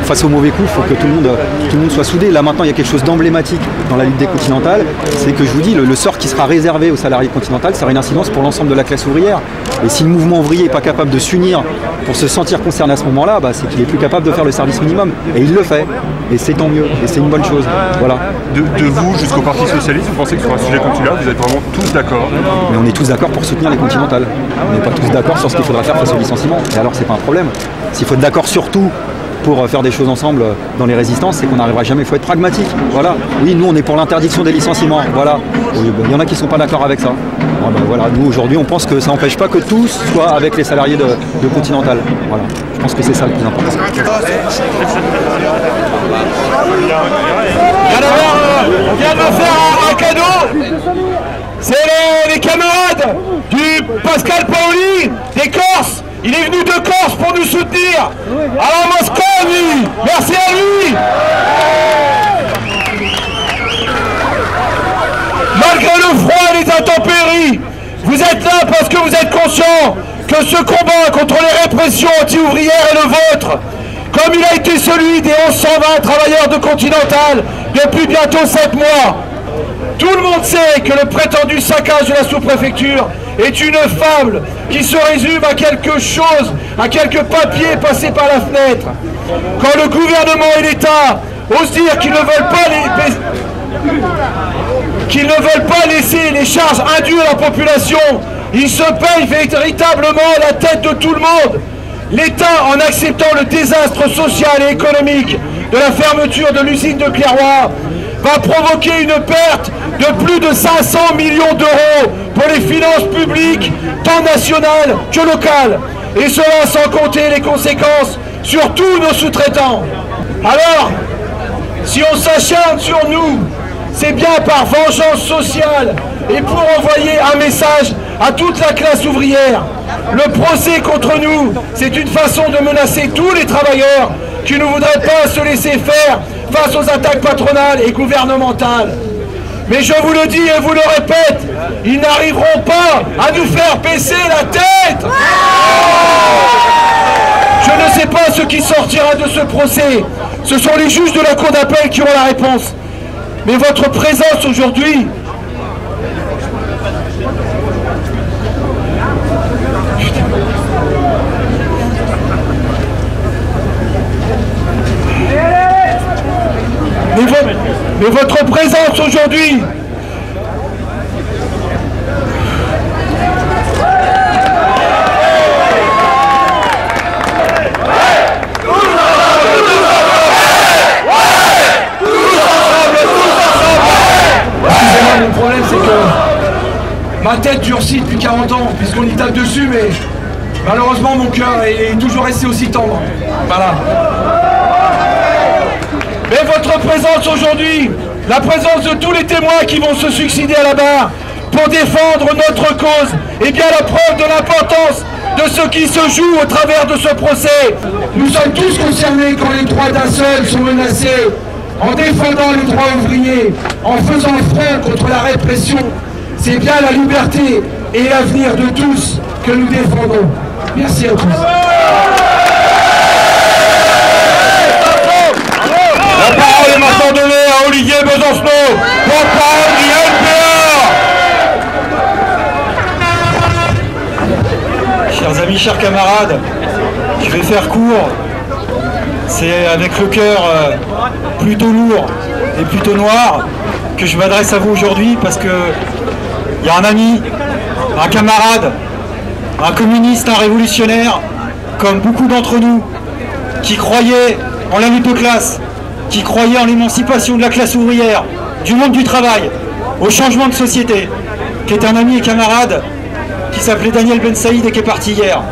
face au mauvais coup, il faut que tout le monde soit soudé. Là maintenant, il y a quelque chose d'emblématique dans la lutte des Continentales, c'est que je vous dis, le sort qui sera réservé aux salariés Continentales, ça aura une incidence pour l'ensemble de la classe ouvrière. Et si le mouvement ouvrier n'est pas capable de s'unir pour se sentir concerné à ce moment-là, c'est qu'il n'est plus capable de faire le service minimum. Et il le fait. Et c'est tant mieux. Et c'est une bonne chose. Voilà. De vous jusqu'au Parti Socialiste, vous pensez que sur un sujet comme celui-là, vous êtes vraiment tous d'accord? Mais on est tous d'accord pour soutenir les Continentales. On n'est pas tous d'accord sur ce qu'il faudra faire face au licenciement. Et alors, c'est pas un problème. S'il faut être d'accord sur tout pour faire des choses ensemble dans les résistances, c'est qu'on n'arrivera jamais. Il faut être pragmatique. Voilà. Oui, nous, on est pour l'interdiction des licenciements. Voilà. Il y en a qui ne sont pas d'accord avec ça. Voilà. Nous, aujourd'hui, on pense que ça n'empêche pas que tous soient avec les salariés de Continental. Voilà. Je pense que c'est ça le plus important. On vient de faire un cadeau. C'est les camarades du Pascal Paoli des Corses. Il est venu de Corse pour nous soutenir. Alors Mosconi, merci à lui. Malgré le froid et les intempéries, vous êtes là parce que vous êtes conscient que ce combat contre les répressions anti-ouvrières est le vôtre, comme il a été celui des 1120 travailleurs de Continental depuis bientôt 7 mois. Tout le monde sait que le prétendu saccage de la sous-préfecture est une fable qui se résume à quelque chose, à quelques papiers passés par la fenêtre. Quand le gouvernement et l'État osent dire qu'ils ne veulent pas laisser les charges indues à la population, ils se payent véritablement la tête de tout le monde. L'État, en acceptant le désastre social et économique de la fermeture de l'usine de Clairoy, va provoquer une perte de plus de 500 millions d'euros pour les finances publiques, tant nationales que locales. Et cela sans compter les conséquences sur tous nos sous-traitants. Alors, si on s'acharne sur nous, c'est bien par vengeance sociale et pour envoyer un message à toute la classe ouvrière. Le procès contre nous, c'est une façon de menacer tous les travailleurs qui ne voudraient pas se laisser faire face aux attaques patronales et gouvernementales. Mais je vous le dis et vous le répète, ils n'arriveront pas à nous faire baisser la tête. Je ne sais pas ce qui sortira de ce procès. Ce sont les juges de la cour d'appel qui auront la réponse. Mais votre présence aujourd'hui, mais votre présence aujourd'hui, le problème c'est que ma tête durcit depuis 40 ans puisqu'on y tape dessus, mais malheureusement mon cœur est toujours resté aussi tendre. Voilà. Mais votre présence aujourd'hui, la présence de tous les témoins qui vont se succéder à la barre pour défendre notre cause, est bien la preuve de l'importance de ce qui se joue au travers de ce procès. Nous sommes tous concernés quand les droits d'un seul sont menacés. En défendant les droits ouvriers, en faisant front contre la répression, c'est bien la liberté et l'avenir de tous que nous défendons. Merci à tous. La parole est maintenant donnée à Olivier Besancenot, porte-parole du LPA. Chers amis, chers camarades, je vais faire court. C'est avec le cœur plutôt lourd et plutôt noir que je m'adresse à vous aujourd'hui, parce que il y a un ami, un camarade, un communiste, un révolutionnaire, comme beaucoup d'entre nous, qui croyait en la lutte de classe, qui croyait en l'émancipation de la classe ouvrière, du monde du travail, au changement de société, qui est un ami et camarade, qui s'appelait Daniel Ben Saïd et qui est parti hier.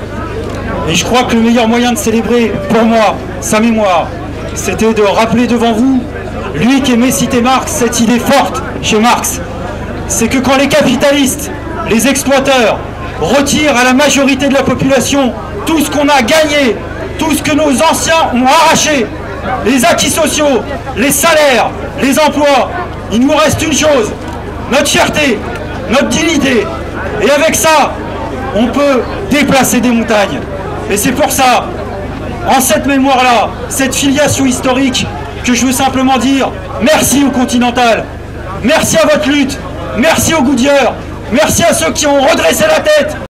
Et je crois que le meilleur moyen de célébrer, pour moi, sa mémoire, c'était de rappeler devant vous, lui qui aimait citer Marx, cette idée forte chez Marx, c'est que quand les capitalistes, les exploiteurs, retirent à la majorité de la population tout ce qu'on a gagné, tout ce que nos anciens ont arraché, les acquis sociaux, les salaires, les emplois, il nous reste une chose, notre fierté, notre dignité. Et avec ça, on peut déplacer des montagnes. Et c'est pour ça en cette mémoire-là, cette filiation historique, que je veux simplement dire merci au Continental, merci à votre lutte, merci aux Goodyear, merci à ceux qui ont redressé la tête.